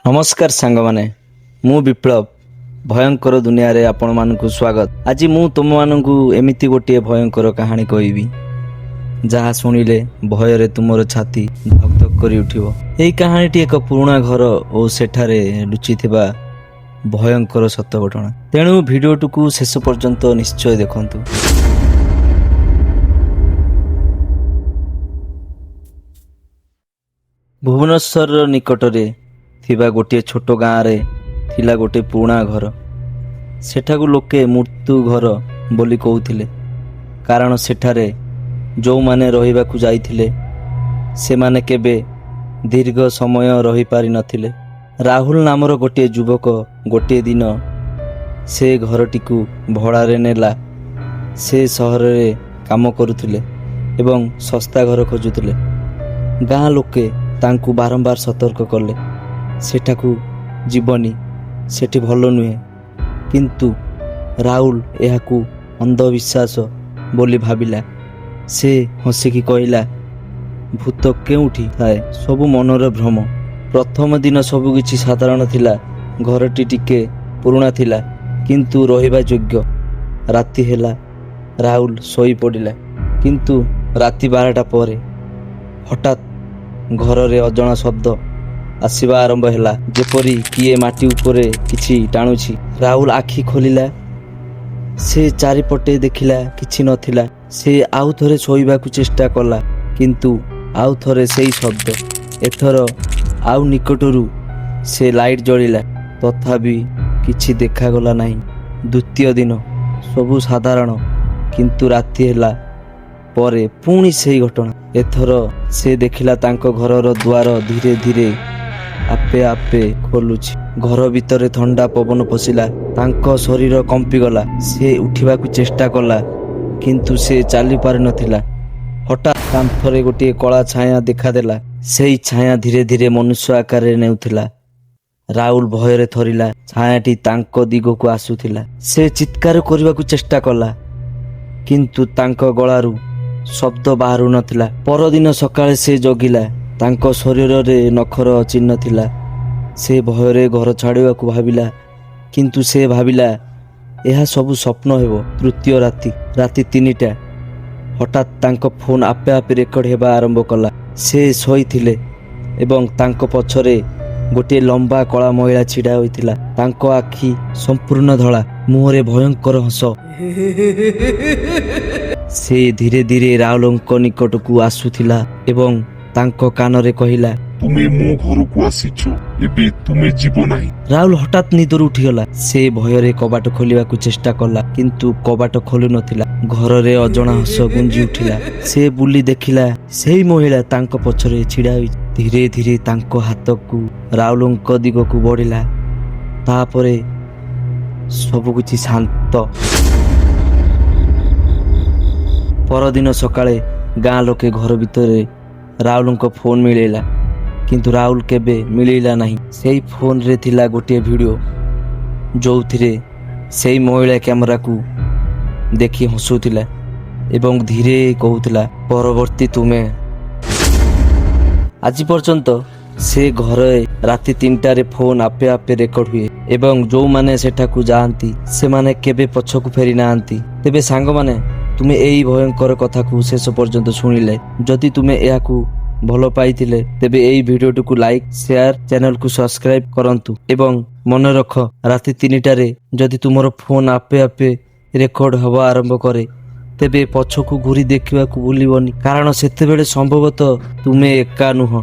नमस्कार सांग माने मु विप्लव भयंकर दुनिया रे आपण मानकु स्वागत। आज मु तुम मानकु एमिति गोटे भयंकर कहानी कहबी जहाँ शुणिले भय रे तुमर छाती धक धक करी उठिबो। एई कहानीटी एक पुराना घर और सेठारे लुचिथिबा भयंकर सत्य घटना। तेणु भिडियोटुकु शेष पर्यंत निश्चय देखंतु। भुवनेश्वर निकटरे थिबा गोटे छोट गाँव रे थिला गोटे पुराना घर। सेठाकु लोके मृत्यु घर बोली कहूथिले, कारण सेठारे जो माने रहिबाकु जाइथिले से माने केबे दीर्घ समय रही पारि नथिले। राहुल नामर गोटे युवक गोटे दिन से घरटिकु भड़ारे नेला। से सहर रे काम करुथिले एवं सस्ता घर खोजुथिले। गाँ लोके तांकु बारंबार सतर्क कले सेठाकु जीवनी, सेठी भलो नुहे। किंतु राहुल एहाकु अंधविश्वास बोली भाविला। से हसिकी कहला, भूत केउठी थाए, सबु मनर भ्रम। प्रथम दिन सबु किछि साधारण थिला। घरटी टिके पुराना थिला किंतु रहिबा योग्य। राति हेला, राहुल सोई पड़िला। किंतु राति 12टा परे हठात घर रे अजଣା शब्द आसिबा आरंभ ହେଲା, जेपरी किए माटी उपरे किछि टाणुछि। राहुल आखि खोलिला। से चारिपटे देखिला किछि नथिला। से आउ थरे सोइबाकु चेष्टा कला किंतु आउ थरे सेई शब्द। एथर आउ निकटरू से लाइट जଳିला, तथापि किछि देखागला नाही। द्वितीय दिन सबु साधारण किंतु राति ହେଲା परे पुणी सेई घटना। एथर से देखिला तांको घरर द्वार धीरे धीरे आपे आपे खोलुछि। घर भितर ठंडा पवन पशिला। तांको शरीर कंपी गला। से उठिबाकु चेष्टा कला किंतु से चाली पारि नथिला। हठात कांथरे गोटे कला छाया देखादेला। सेई छाया धीरे धीरे मनुष्य आकार नेउथिला। राहुल भयरे थरिला। छायाटी तांको दिगकु आसुथिला। से चित्कार करिबाकु चेष्टा कला किंतु तांको गळारू शब्द बाहरु नथिला। परदिन सकाळे से जगिला। तांको शरीर रे नखर चिन्ह थिला। से भयरे घर छाड़िबाकु भाविला किंतु से भाविला एहा सबु स्वप्न हेबो। तृतीय राति 3टा हठात तांको फोन आपे आपे रेकर्ड हेबा आरंभ कला। से सोईथिले एवं तांको पछरे गोटे लंबा कला महिला छिड़ा होइथिला। तांको आखि संपूर्ण धला, मुहरे भयंकर हस। से धीरे धीरे राहुलଙ୍କ निकटकु आसुथिला एवं तांको कानरे कहिला, तुमे मो घरकु आसीछो, एबे तुमे जीव नाही। राहुल हठात निदर उठिगला। से भयरे कबाट खोलिबाकु चेष्टा कला किंतु कबाट खोलु नथिला। घररे अजଣା हस गुंजी उठिला। से बुली देखिला सेही महिला तांको पछरे छिड़ा होई। धीरे धीरे तांको हातकु राहुलଙ୍କ दिगकु बढिला। तापरे सब किछि शांत। परदिन सकाळे गाँ लोके घर भितरे राहुलଙ୍କ फोन मिलेला किंतु राहुल केबे मिलिला नाही। सेही फोन रे थिला गोटे वीडियो जोथिरे सेही महिला कैमरा को देखि हसुथिला एवं धीरे कहूथिला, परवर्ती तुमे। आज पर्यंत से घरे राति 3टारे फोन आपे आपे रेकर्ड हुए एवं जो माने सेठाकु जाआंती से माने केबे पछकु फेरी नाआंती। तेबे सांग माने तुमे एई भयंकर कथा को शेष पर्यंत शुणिले। जदि तुमे एहाकु भलो पाइथिले तेबे एई भिडियोटुकु लाइक शेयर चैनल को सब्सक्राइब करंतु एवं मन रख राति 3टारे जदि तुमरो फोन आपे आपे रेकर्ड हवा आरंभ करे तेबे पछकु घुरी देखिबाकु भूलिबनी, कारण सेतेबेले संभवतः तुमे एका नुह।